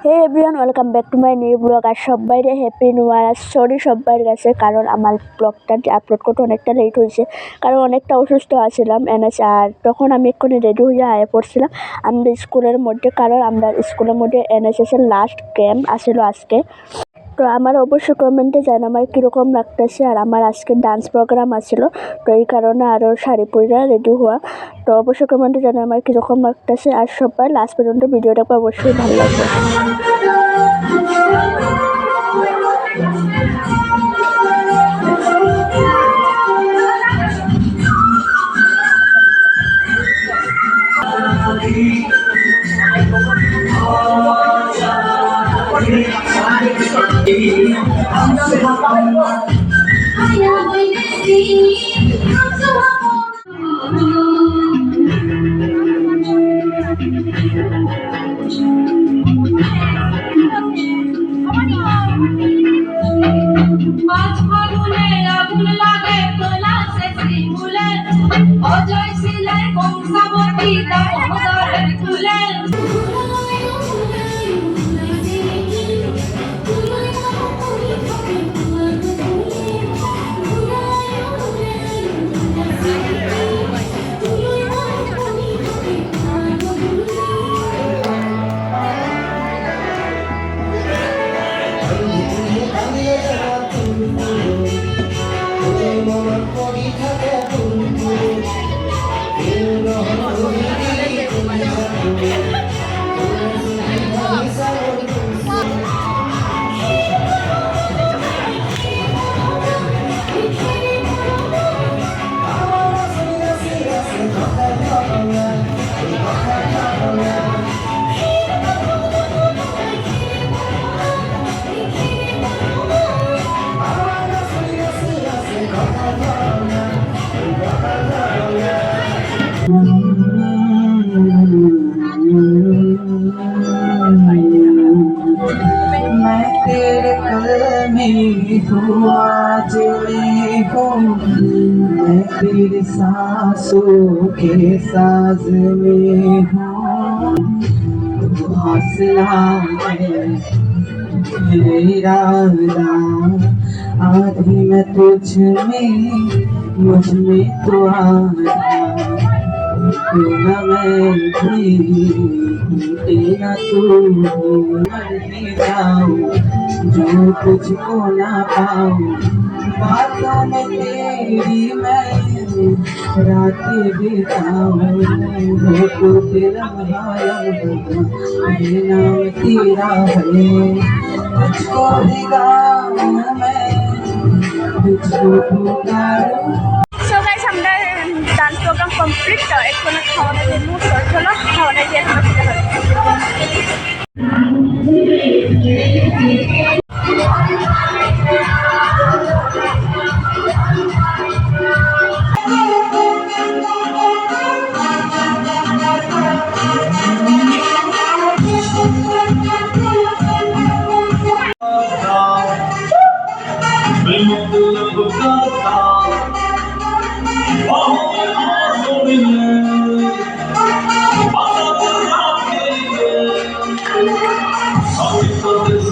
Hey everyone, welcome back to my new blog. আর সবাইরে happy new year. আর sorry সবার কাছে, কারণ আমার ব্লগটা আপলোড করতে অনেকটা লেট হয়েছে, কারণ অনেকটা অসুস্থ আছিলাম এনেছে। আর তখন আমি এক্ষুনি রেডি হয়ে আয়া পড়ছিলাম আমাদের স্কুলের মধ্যে, কারণ আমরা স্কুলের মধ্যে এনএসএসের লাস্ট ক্যাম্প আসলো আজকে। তো আমার অবশ্যই কমেন্টে জানান আমার কীরকম লাগতেছে। আর আমার আজকে ডান্স প্রোগ্রাম আছিল, তো এই কারণে আরও শাড়ি পরে রেডি হওয়া। তো অবশ্যই কমেন্টে জানান আমার কীরকম লাগতেছে। আর সবাই লাস্ট পর্যন্ত ভিডিওটাকে অবশ্যই ভালো লাগবে। অজয় শিলায় কংসাবতী দামোদরের কুলে मैं तेरे कलमे हूँ आज हूँ, मैं तेरे सांसों के साज में हूँ। हौसला मेरा आधी मैं तुझ में, मुझ में तो आधा, तू न मैं भी तेरा तू मर ही जाऊं, जो तुझको ना पाऊं। बातों में तेरी मैं रातें बिताऊं, हो तो तेरा ये नाम तेरा है। तुझको दिखाऊं मैं, तुझको पुकारूं। সো গাইস, আমরা ডান্স প্রোগ্রাম কমপ্লিট। তো এখন খাওয়ানোর জন্য চলো খাওয়ানো দিয়ে Sorry for this,